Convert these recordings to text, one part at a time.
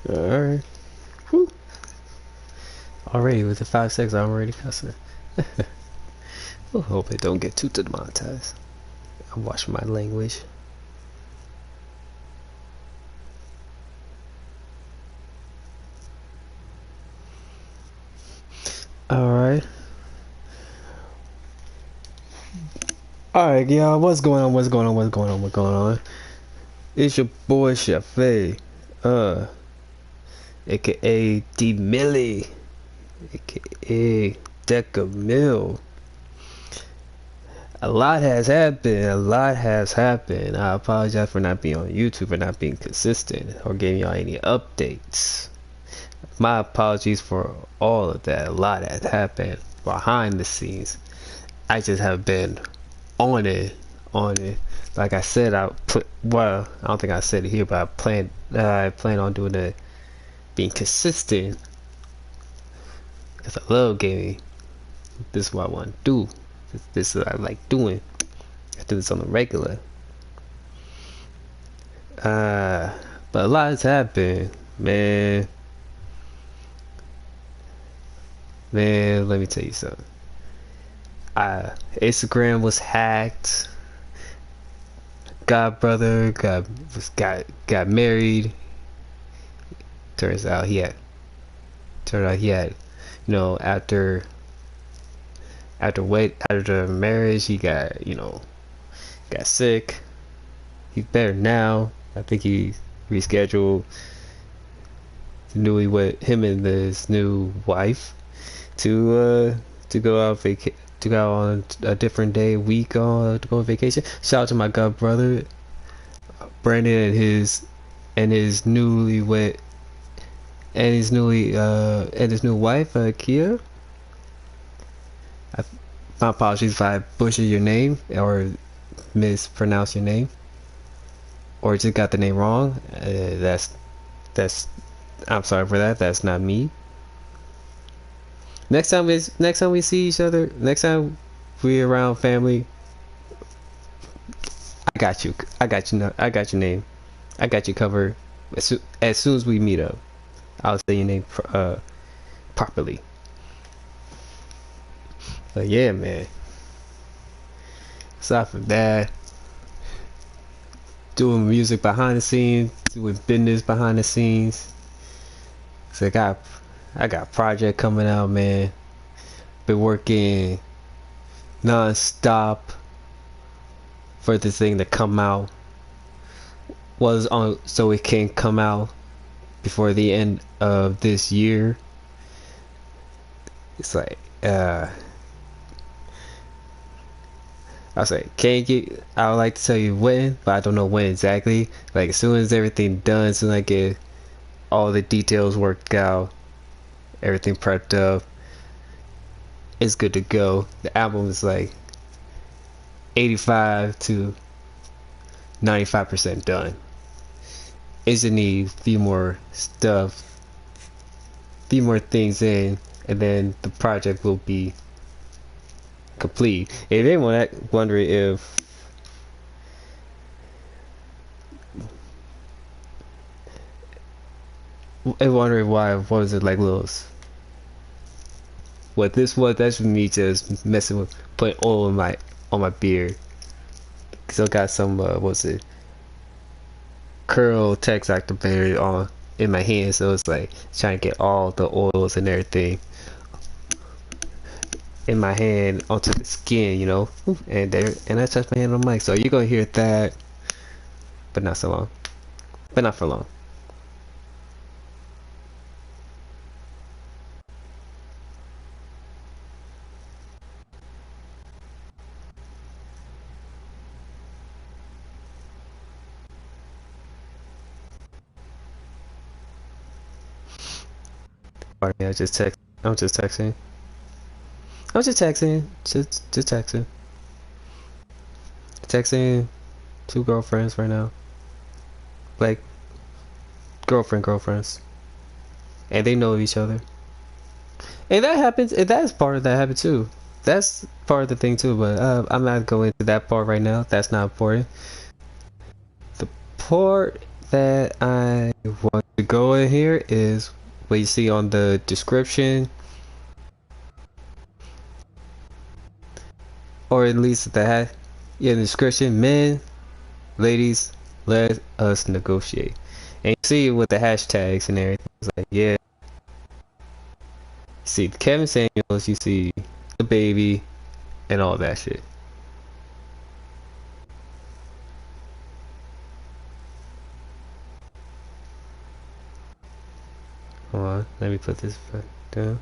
Alright. Whew. Already with the 5-6, I'm already cussing. We'll hope it don't get too demonetized. I'm watching my language. Alright. Alright, y'all, what's going on? It's your boy Chef A, aka D Millie, aka Deca Mill. A lot has happened. I apologize for not being on YouTube, for not being consistent, or giving y'all any updates. My apologies for all of that. A lot has happened behind the scenes. I just have been on it. Like I said, I don't think I said it here, but I plan on doing it, being consistent, because I love gaming. This is what I want to do. This is what I like doing. I do this on the regular. But a lot has happened, man. Man, let me tell you something. Instagram was hacked. Godbrother got married. Turns out he had, you know, after marriage, he got, got sick. He's better now. I think he rescheduled him and his new wife to go out to go on a different day, to go on vacation. Shout out to my god brother Brandon and his new wife, Kia. My apologies if I butcher your name or mispronounce your name, or just got the name wrong. I'm sorry for that. That's not me. Next time we see each other, next time we're around family, I got you. I got your name. I got you covered. As soon as we meet up, I'll say your name properly. But yeah, man. Aside from that, doing music behind the scenes, doing business behind the scenes. So I got a project coming out, man. Been working non-stop for this thing to come out. So it can come out before the end of this year. It's like I was like, I would like to tell you when, but I don't know when exactly. Like, as soon as everything done, as soon as I get all the details worked out, everything prepped up, it's good to go. The album is like 85 to 95% done. It's gonna need a few more things in, and then the project will be complete. If anyone wondering if why, what was it like, Lils? What this was, that's me just messing with putting oil on my beard. Still got some curl text activator on in my hand, so it's like trying to get all the oils and everything in my hand onto the skin, and I touch my hand on the mic, so you're gonna hear that, but not for long. Pardon me, I'm just texting. Just texting. Texting 2 girlfriends right now. Like, girlfriends. And they know each other. And that happens, and that's part of that habit too. That's part of the thing too, but I'm not going into that part right now. That's not important. The that I want to go in here is what you see on the description, or at least the description. Men, ladies, let us negotiate. And you see with the hashtags and everything, it's like, yeah. You see Kevin Samuels, you see the baby, and all that shit. Hold on, let me put this back down.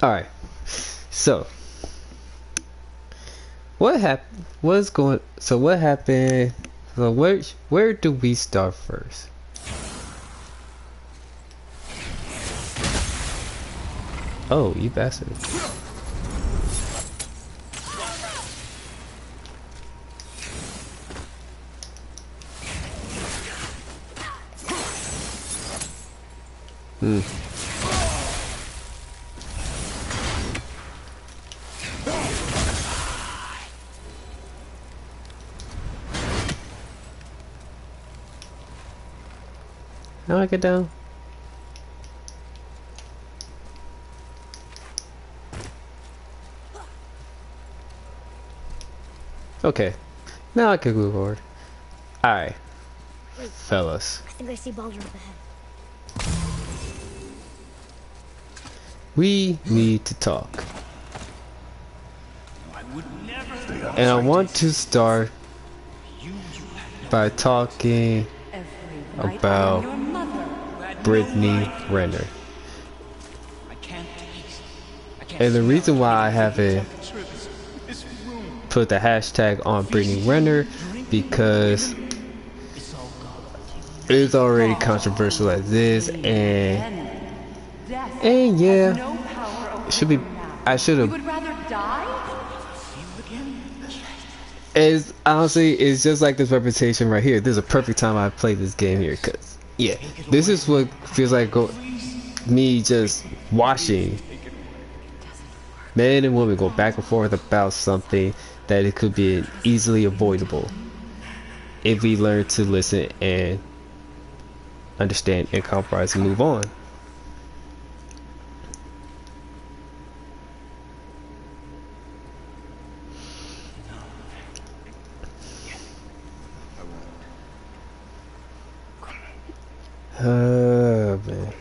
Alright, so what happened? So what happened? So where do we start first? Oh, you bastard! How do I get down? Okay, now I can move forward. Alright, fellas. I think I see Baldur up ahead. We need to talk. And I want to start by talking about Brittany Renner. And the reason why I haven't put the hashtag on Brittany Renner, because it's already controversial as this, and yeah, it should be. I should have. It's honestly, it's just like this reputation right here. This is a perfect time I play this game here, cause yeah, this is what feels like me just watching men and women go back and forth about something that it could be easily avoidable if we learn to listen and understand and compromise and move on. Man.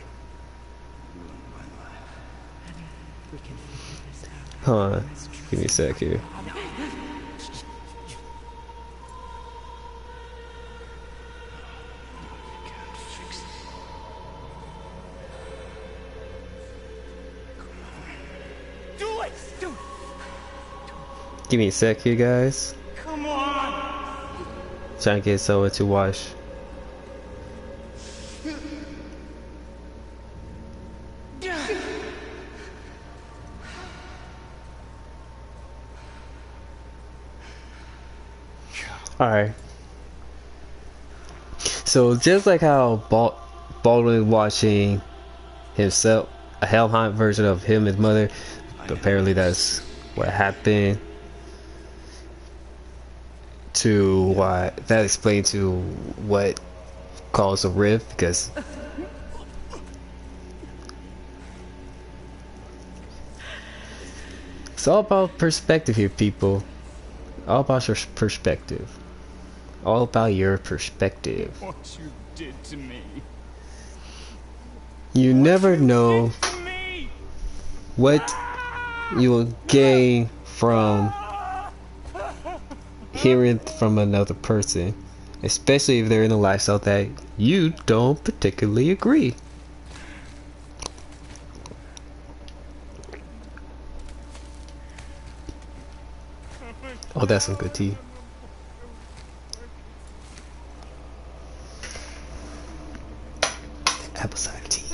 Hold on. Give me a sec here. Give me a sec here, guys. Come on. Trying to get someone to watch. Alright. So just like how Baldwin watching himself, a Helheim version of him and his mother, apparently that's what happened to why that explained to what caused a rift, because it's all about perspective here, people. All about your perspective. All about your perspective. What you did to me. You never know what you will gain from hearing from another person, especially if they're in a lifestyle that you don't particularly agree. Oh, that's some good tea. Apple cider tea.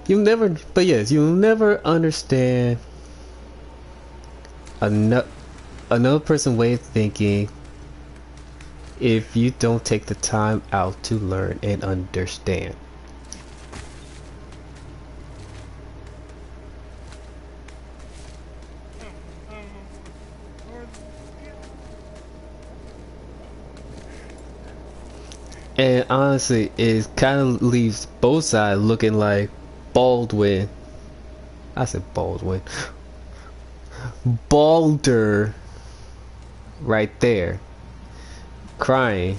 You'll never, but yes, you'll never understand another person's way of thinking if you don't take the time out to learn and understand. And honestly, it kind of leaves both sides looking like Baldwin. I said Baldwin. Balder. Right there. Crying.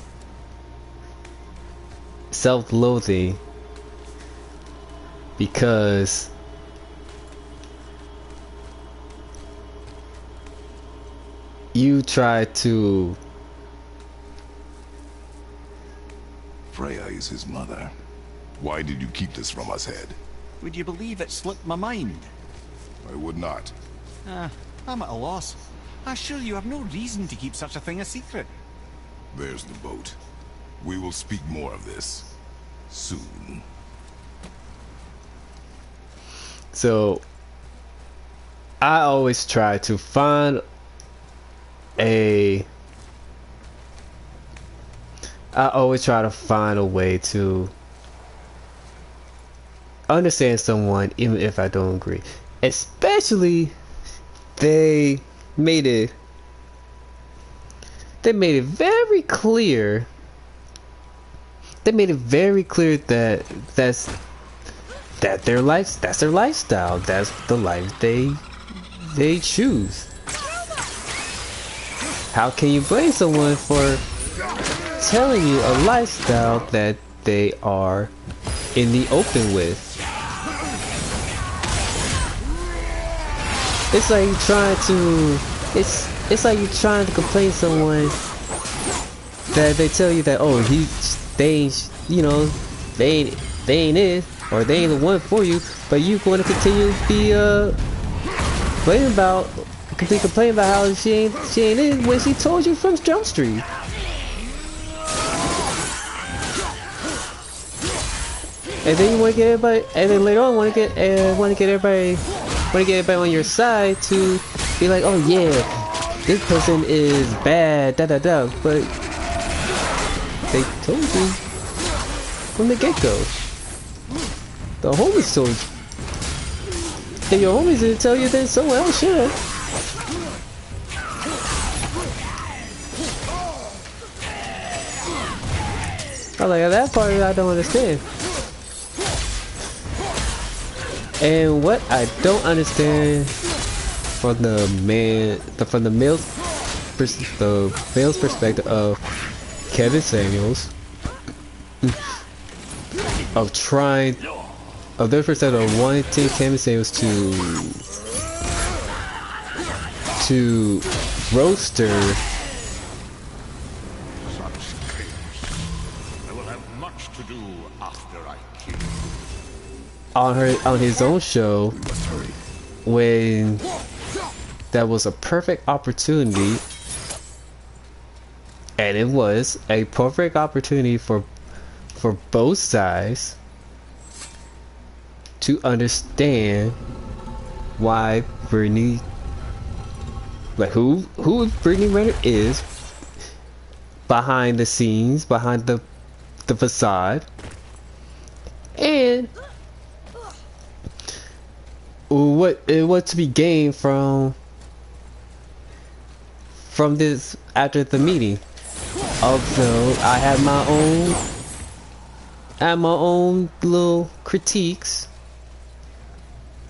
Self-loathing. Because you try to... Freya is his mother. Why did you keep this from us, Head? Would you believe it slipped my mind? I would not. I'm at a loss. I assure you have no reason to keep such a thing a secret. There's the boat. We will speak more of this soon. So, I always try to find a... I always try to find a way to understand someone even if I don't agree. Especially they made it very clear. They made it very clear that that's their lifestyle. That's the life they choose. How can you blame someone for telling you a lifestyle that they are in the open with? It's like you're trying to it's like you're trying to complain to someone that they tell you that, oh, they ain't, you know, they ain't it, or they ain't the one for you, but you going to continue to be complaining about how she ain't it when she told you from Jump Street. And then you want to get everybody, and then later on want to get everybody on your side to be like, oh yeah, this person is bad, da da da. But they told you from the get-go. The homies told you. If your homies didn't tell you, then someone else should. I'm like, that part I don't understand. And what I don't understand from the male's perspective of Kevin Samuels, of their perspective of wanting Kevin Samuels to roaster on his own show, when that was a perfect opportunity, and it was a perfect opportunity for both sides to understand why Brittany, like who Brittany Renner is behind the scenes, behind the facade, and what to be gained from this after the meeting. Although I have my own little critiques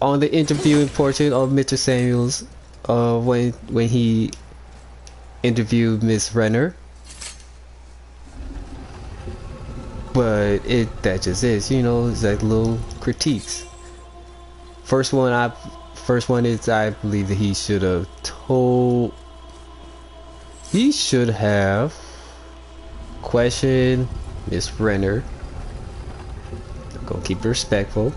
on the interviewing portion of Mr. Samuels when he interviewed Miss Renner. But that just is, you know, it's like little critiques. First one is I believe that he should have questioned Miss Renner. I'm gonna keep it respectful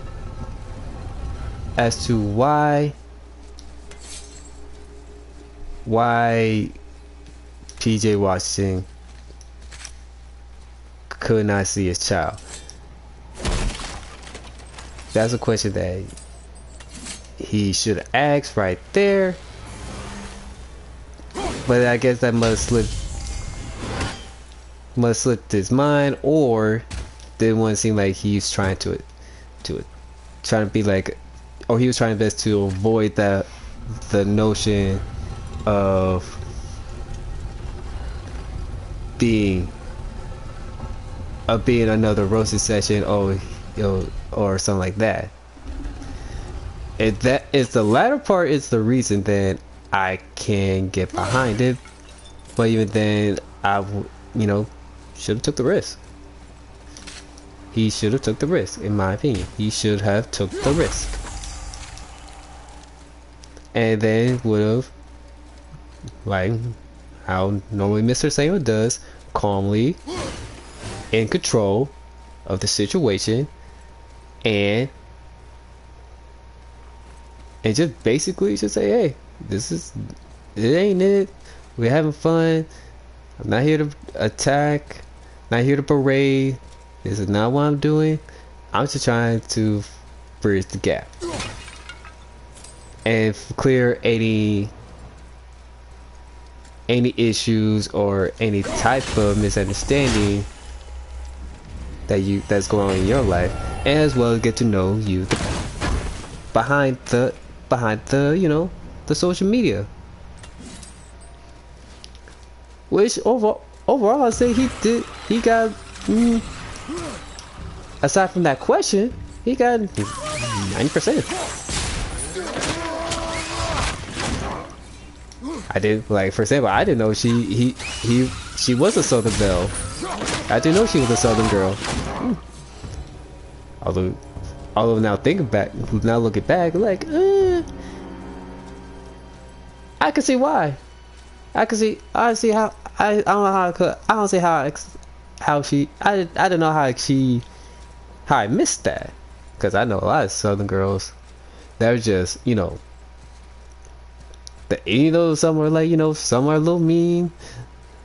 as to why PJ Washington could not see his child. That's a question that he should have asked right there, but I guess that must slip his mind, or didn't want to seem like he's trying to be like, or he was trying best to avoid the notion of being of being another roasting session or or something like that. If that is the latter part is the reason that I can get behind it, but even then should have took the risk. He should have took the risk, in my opinion. He should have took the risk, and then would have, like how normally Mr. Samuel does, calmly, in control of the situation, and just basically just say, hey, it ain't it. We're having fun. I'm not here to attack, not here to parade. This is not what I'm doing. I'm just trying to bridge the gap and clear any issues or any type of misunderstanding that's going on in your life, as well as get to know you behind the the social media. Which overall I say he got aside from that question, he got 90%. I did, like, for example, I didn't know she was a Southern Belle. I didn't know she was a Southern girl. Although now looking back, like, I can see why. I see how I don't know how I don't see how she I don't know how I missed that, because I know a lot of Southern girls that are just some are like some are a little mean,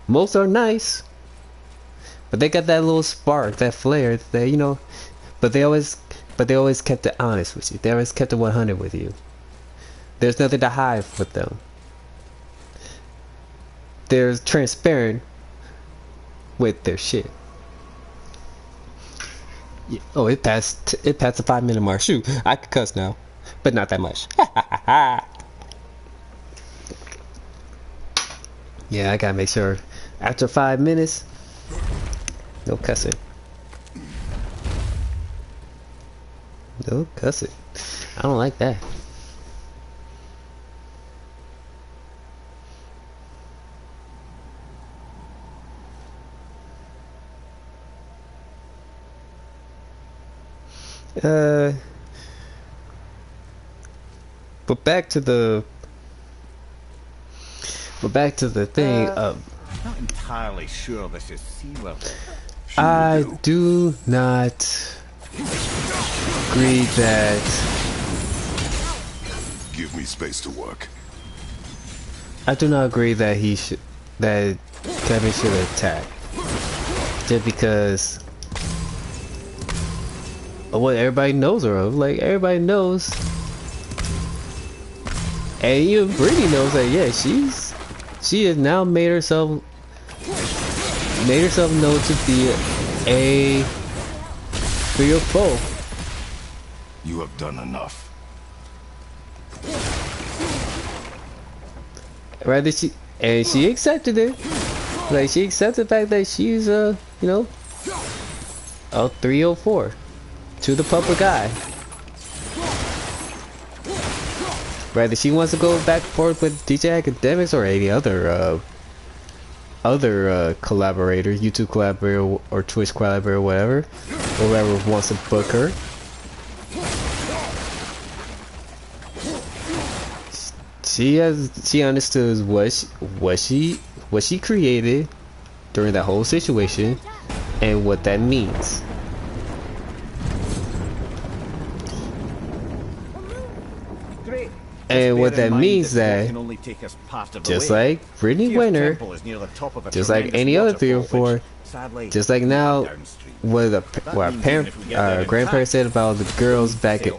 most are nice, but they got that little spark, that flair, that but they always kept it honest with you. They always kept it 100 with you. There's nothing to hide with them. They're transparent with their shit. Yeah. Oh, it passed the 5-minute mark. Shoot, I could cuss now, but not that much. Yeah, I gotta make sure after 5 minutes, no cussing. No cussing. I don't like that. But back to the thing of, I'm not entirely sure this is seaworthy. I do not agree that. Give me space to work. I do not agree that Kevin should attack, just because of what everybody knows her of. Like, everybody knows, and even Brittany knows that. Yeah, she has now made herself known to be a 3 or 4. You have done enough. Rather she accepted it. Like, she accepted the fact that she's a 304 to the public eye. Rather she wants to go back and forth with DJ Academics or any other collaborator, YouTube collaborator or Twitch collaborator, whatever, or whoever wants to book her. She understood what she created during that whole situation and what that means. And what that means that, just like Brittany Winter, just like any other 3 or 4, just like now, what our grandparents said about the girls back in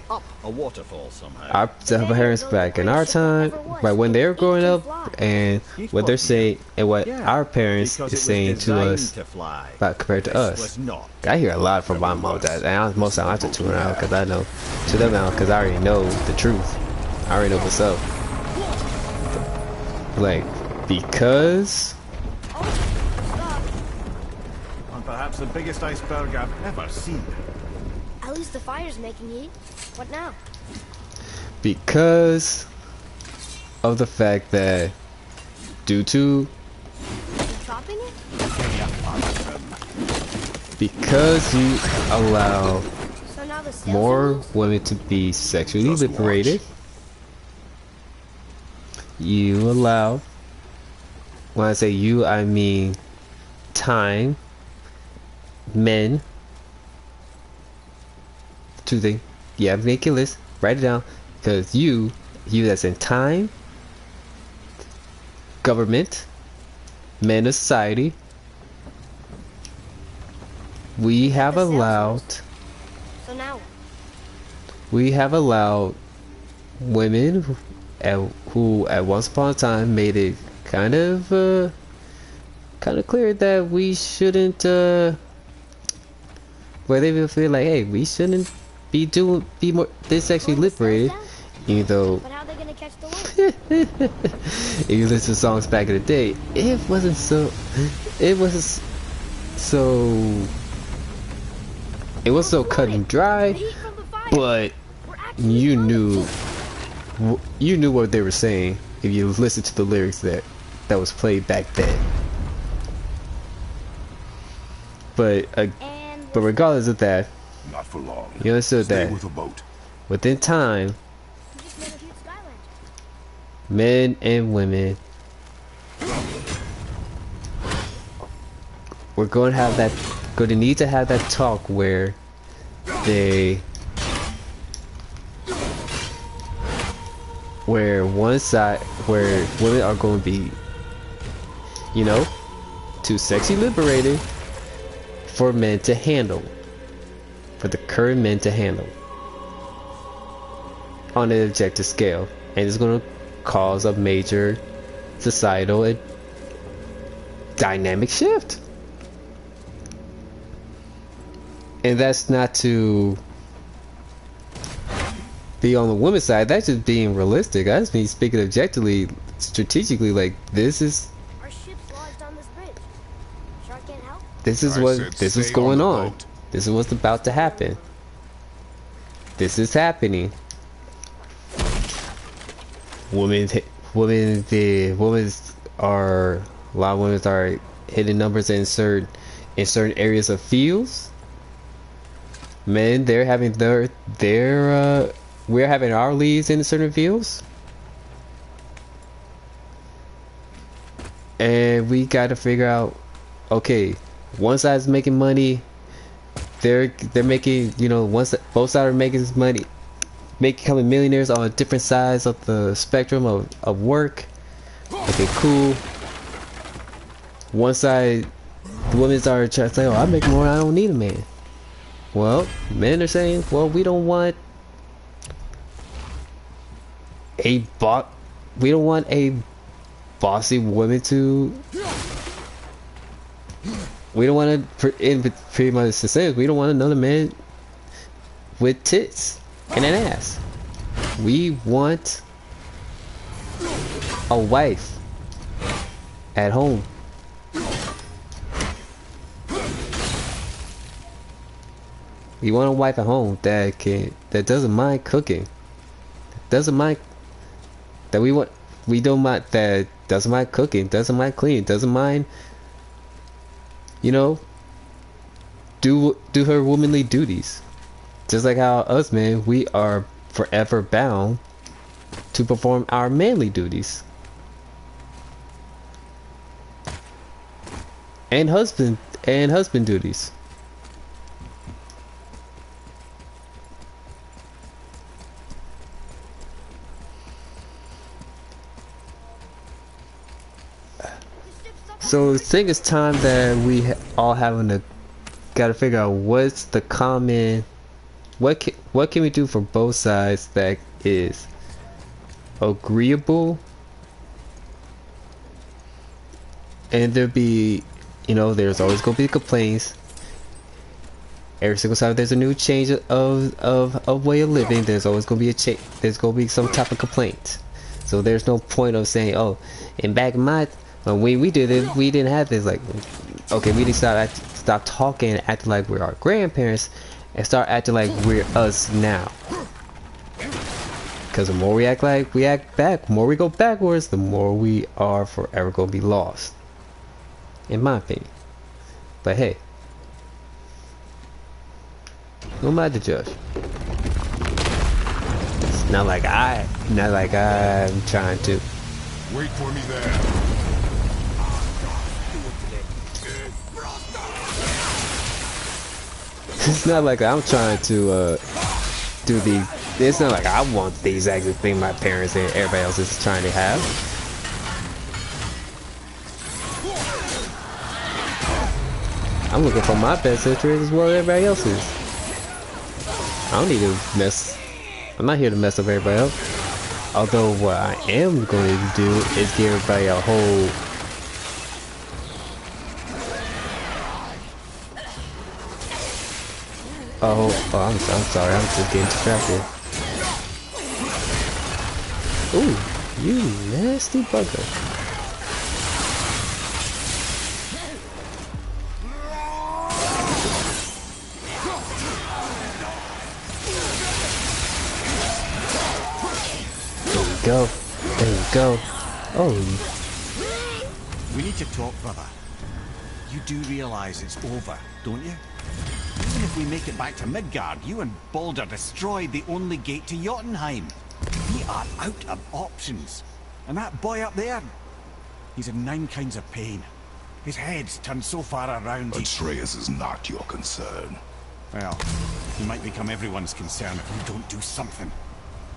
our parents back in our time, right when they were growing up, and what they're saying and what our parents is saying to us about compared to us. I hear a lot from my mom that, and most of the time I have to tune her out because I know to them out because I already know the truth. I already know what's up. Like, because the biggest iceberg I've ever seen. At least the fire's making heat. What now? Because of the fact that due to You chopping it? because you allow So now the sails more are loose? women to be sexually Just liberated, you allow, when I say you, I mean time, men, two things. Yeah, make a list, write it down, because you that's in time, government, men of society, we have The sales allowed, So now we have allowed women who at once upon a time made it kind of clear that we shouldn't where they will feel like, hey, we shouldn't be more this sexually Pulling the sails liberated, down? even though But how are they gonna catch the wind? if you listen to songs back in the day, it wasn't so cut and The dry, heat from the fire. but We're actually you on the knew floor. you knew what they were saying if you listened to the lyrics that was played back then. But And regardless of that, Not for long. you understood Stay that with the boat. within time, we just made a huge sky lantern. men and women, we're going to need to have that talk where one side, where women are going to be, too sexually liberated for men to handle, for the current men to handle on an objective scale, and it's going to cause a major societal and dynamic shift. And that's not to be on the woman's side, that's just being realistic. I just mean speaking objectively, strategically, like this is Our ship's lodged on this bridge. Shark can't help. this is I what said this is stay going on the on. boat. This is what's about to happen. This is happening. Women are a lot of women are hitting numbers in certain areas of fields. Men, they're having we're having our leads in certain fields. And we got to figure out, okay, one side's making money, they're making, both sides are making this money, becoming millionaires on different sides of the spectrum of work. Okay, cool. One side, the women are trying to say, oh, I make more, I don't need a man. Well, men are saying, well, we don't want a bossy woman to. We don't want to, in pretty much the sense, we don't want another man with tits and an ass. We want a wife at home. We want a wife at home that doesn't mind cooking, doesn't mind that doesn't mind cooking, doesn't mind cleaning, doesn't mind, do her womanly duties. Just like how us men, we are forever bound to perform our manly duties. And husband duties. So I think it's time that we all gotta figure out what's the common, what can we do for both sides that is agreeable, and there's always gonna be complaints. Every single time there's a new change of way of living, there's always gonna be there's gonna be some type of complaint. So there's no point of saying, oh, and back in when we did it, we didn't have this. Like, okay, we didn't start stop talking and acting like we're our grandparents and start acting like we're us now. Because the more we act like we act back, the more we go backwards, the more we are forever going to be lost. In my opinion. But hey, who am I to judge? It's not like I'm trying to. Wait for me there. It's not like I'm trying to do the. It's not like I want the exact thing my parents and everybody else is trying to have. I'm looking for my best interest as well as everybody else's. I don't need to mess. I'm not here to mess up everybody else. Although what I am going to do is give everybody a whole. I'm sorry. I'm just getting distracted. Ooh, you nasty bugger. There you go. Oh. We need to talk, brother. You do realize it's over, don't you? Even if we make it back to Midgard, you and Baldur destroyed the only gate to Jotunheim. We are out of options. And that boy up there, he's in 9 kinds of pain. His head's turned so far around Atreus is not your concern. Well, he might become everyone's concern if you don't do something.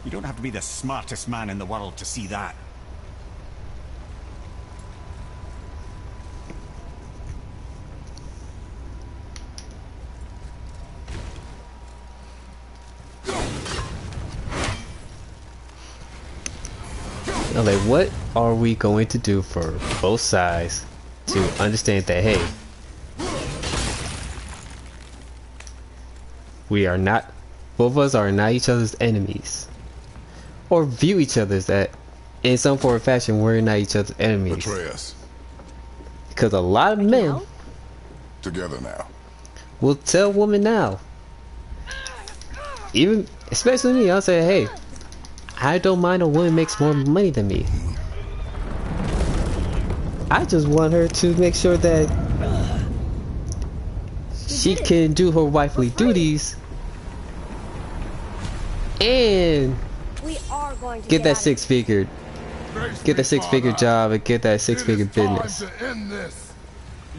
You don't have to be the smartest man in the world to see that. Now, like, what are we going to do for both sides to understand that, hey, we are not, both of us are not each other's enemies, or view each other as that in some form or fashion we're not each other's enemies. Atreus, Because a lot of men together now. will tell women now, even especially me, I'll say, hey, I don't mind a woman makes more money than me. I just want her to make sure that she can do her wifely duties and We are going to get that out of here. six-figure, get that six-figure job and get that six-figure business. To end this.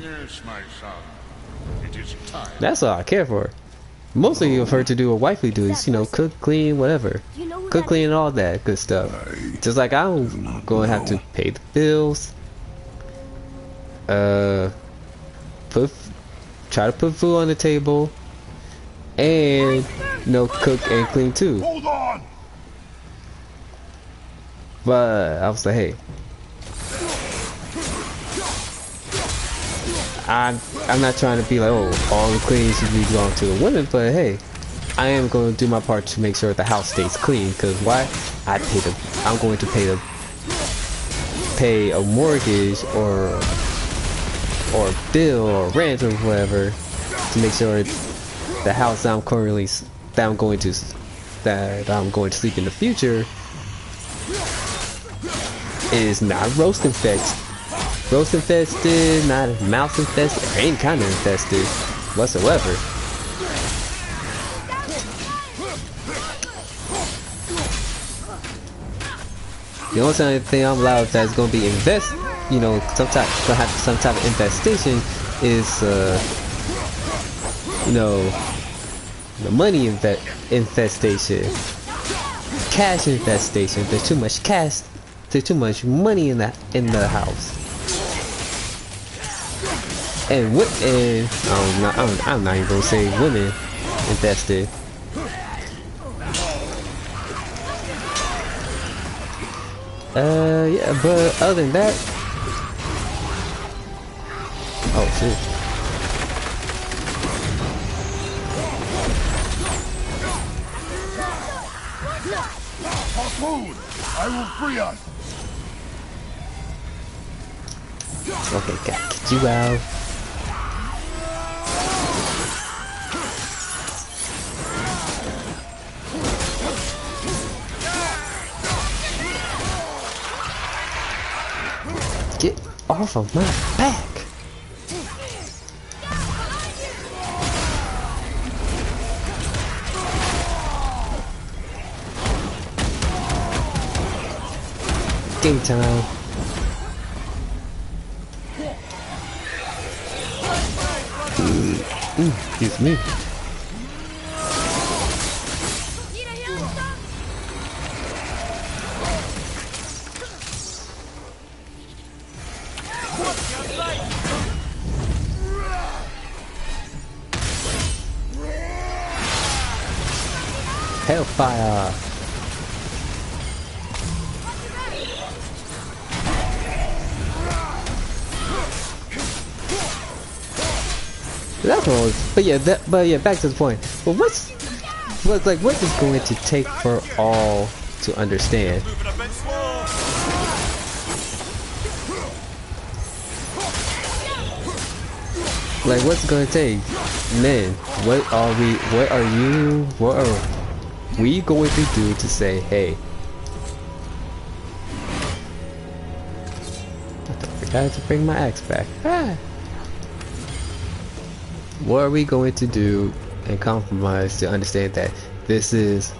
Yes, my son. It is time. That's all I care for. Mostly of her to do her wifely duties, you know, cook, clean, whatever. You know who Cook, that clean, and all that good stuff. Just like I'm going to have to pay the bills, try to put food on the table, and, you know, cook and clean too. Hold on. But I was like, hey, I'm not trying to be like, oh, all the cleaning should be going to the women, but hey, I am going to do my part to make sure the house stays clean. Because why? I'm going to pay a mortgage or a bill or rent or whatever to make sure the house that I'm going to sleep in the future is not roast infested, not mouse infested, or any kind of infested whatsoever. The only thing I'm allowed that's going to be some type of infestation is, the money infestation, cash infestation. There's too much cash. There's too much money in the house. And I'm not even gonna say women invested. Yeah, but other than that, oh shit. Harpoon! I will free us! Okay, gotta get you out. off of my back. Game time. Excuse me. Need a healing stuff? Hellfire. That's what was, but yeah, back to the point. But what's it going to take for all to understand? Like, what's it gonna take? Men, what are we going to do to say, hey? I forgot to bring my axe back. Ah. What are we going to do and compromise to understand that this is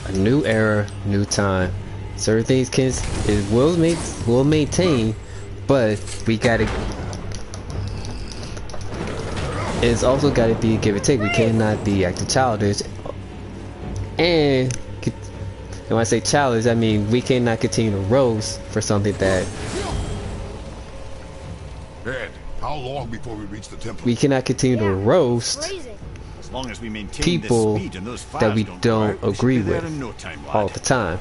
a new era, new time? Certain things will maintain, but we gotta. It's also gotta be give and take. We cannot be acting childish. And when I say childish, I mean we cannot continue to roast for something that. Ed, how long before we reach the temple? We cannot continue to roast Freezing. As long as we maintain people this speed and those that we fires don't go out, we should agree be there with in no time, lad. all the time.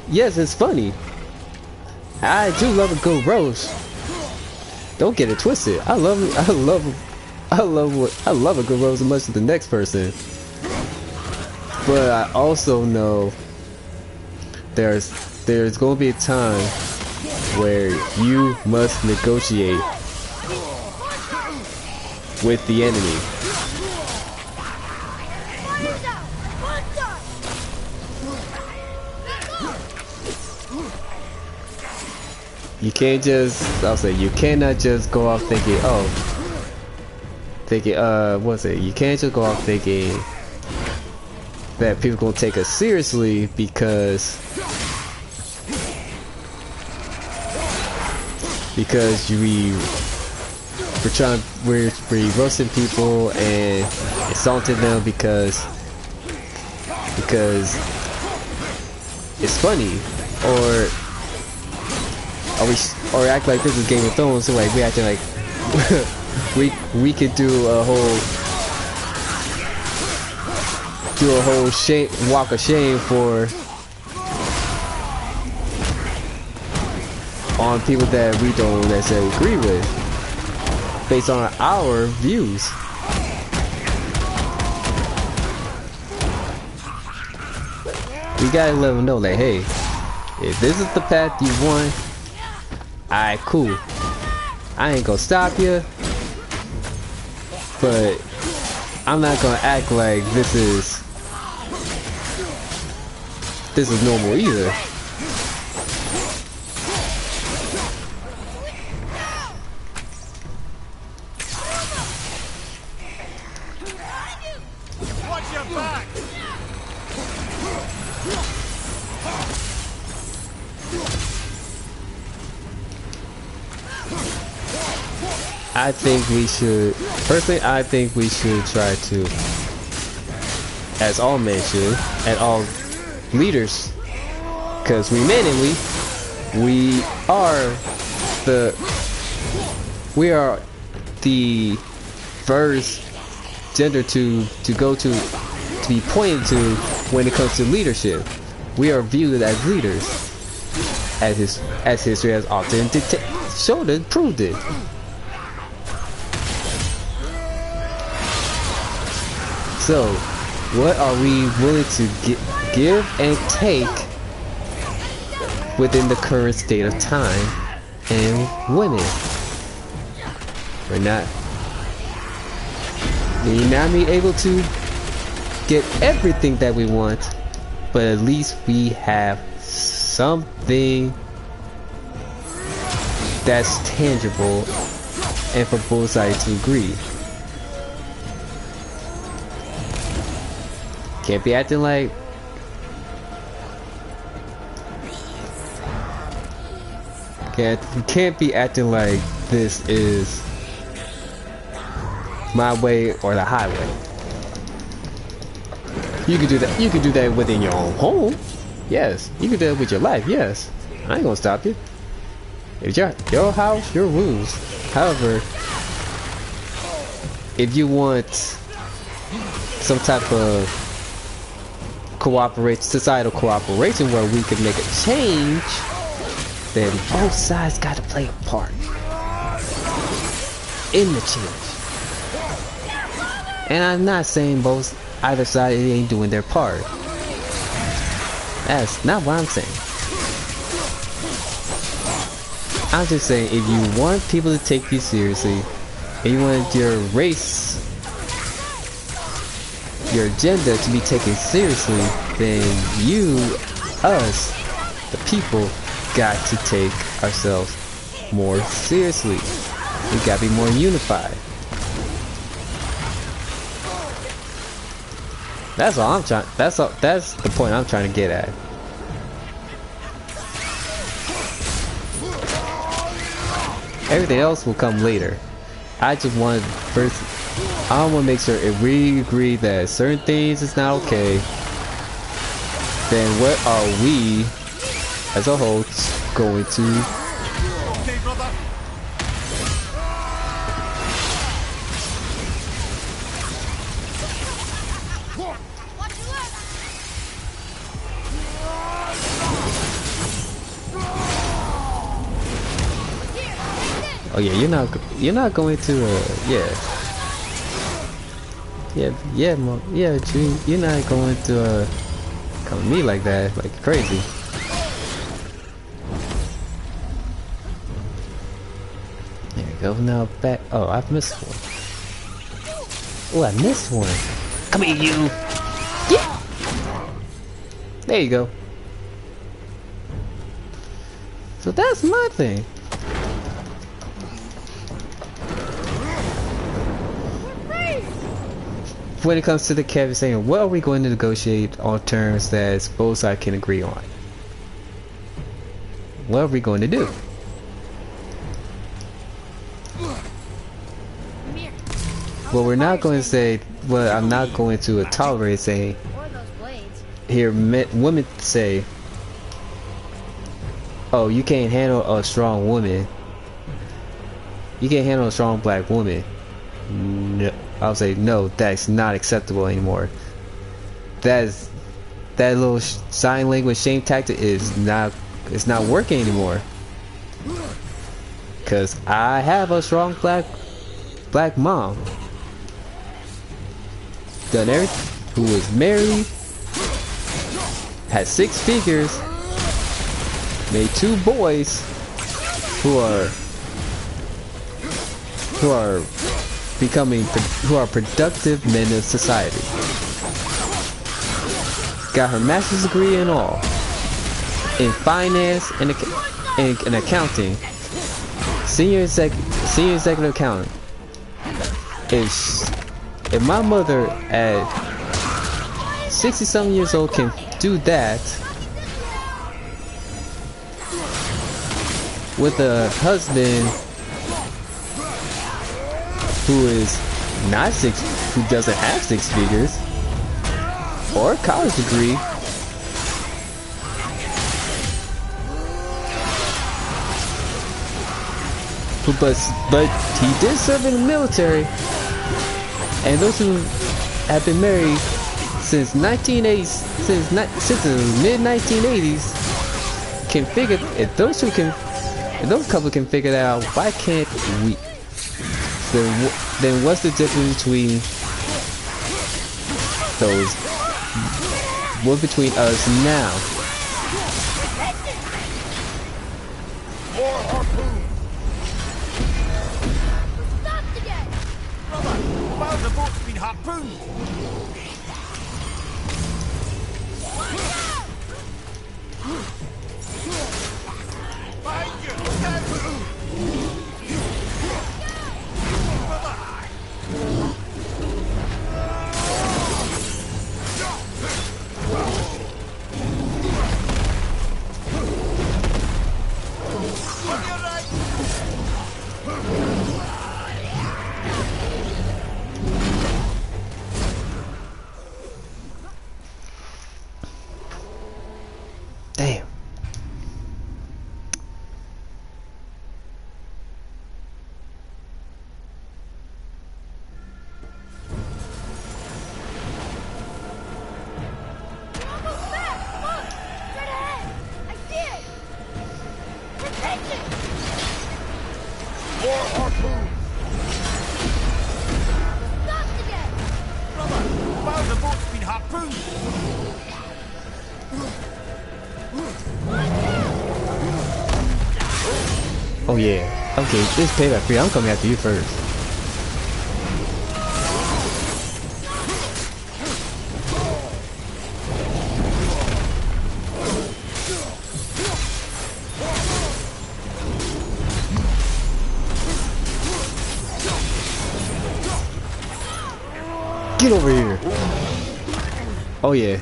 Yes, it's funny. I do love a good roast. Don't get it twisted. I love a good roast as much as the next person. But I also know there's going to be a time where you must negotiate with the enemy. Fire's out! One's done! You can't just, I'll say, you cannot just go off thinking, what's it? You can't just go off thinking that people gonna take us seriously because we're roasting people and insulting them because it's funny, or act like this is Game of Thrones, so like we acting like we could do a whole walk of shame on people that we don't necessarily agree with based on our views. We gotta let them know that, hey, if this is the path you want, alright, cool. I ain't gonna stop you, but I'm not gonna act like this is normal either. Watch your back! I think we should try to, as all men should, and all leaders, because we men and we are the first gender to be pointed to when it comes to leadership. We are viewed as leaders, as history has often showed it, proved it. So, what are we willing to give and take within the current state of time and women? We may not be able to get everything that we want, but at least we have something that's tangible and for both sides to agree. Can't be acting like can't be acting like this is my way or the highway. You can do that. You can do that within your own home. Yes. You can do that with your life. Yes. I ain't gonna stop you. It's your house, your rules. However, if you want some type of societal cooperation where we can make a change, then both sides got to play a part in the change. And I'm not saying either side ain't doing their part. That's not what I'm saying. I'm just saying, if you want people to take you seriously, and you want your race, your agenda to be taken seriously, then us, the people, got to take ourselves more seriously. We gotta be more unified. That's all I'm trying. That's the point I'm trying to get at. Everything else will come later. I just want first. I want to make sure if we agree that certain things is not okay, then what are we, as a whole, going to? Okay, brother. Oh yeah, you're not going to June, you're not going to come at me like that, like crazy. There you go. Now back. Oh, I've missed one. Oh, I missed one. Come here, you. Yeah. There you go. So that's my thing. When it comes to the Kevin saying, what are we going to negotiate on terms that both sides can agree on? What are we going to do? Well, we're not going to say, well, I'm not going to tolerate saying, hear women say, oh, you can't handle a strong woman. You can't handle a strong black woman. No. I'll say no, that's not acceptable anymore. That little sign language shame tactic is not working anymore. Cause I have a strong black mom. Done everything, who was married, had 6 figures, made 2 boys who are productive men of society. Got her master's degree and all in finance and accounting. Senior executive accountant. If my mother at 60-something years old can do that with a husband who is not who doesn't have 6 figures or a college degree, but he did serve in the military, and those who have been married since 1980s, since the mid 1980s, can figure. If those couple can figure that out, why can't we? Then what's the difference between those? What's between us now? More harpoon! Stopped again! Brother, while the boat's been harpooned. Behind you! Damn. Almost there! Look! Straight ahead! I see it! We're taking! More harpoon! Stopped again! Brother, found the boat's been harpooned. Oh yeah. Okay, this payback free. I'm coming after you first. Get over here. Oh yeah.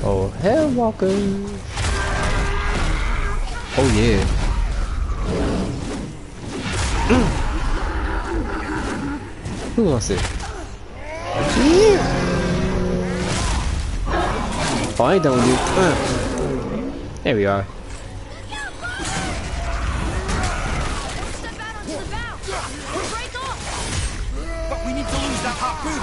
Oh hell, Walker. Oh yeah. Who wants it? Yeah. Oh, I ain't done with you. There we are. Step out onto the bow! Break off! But we need to lose that harpoon.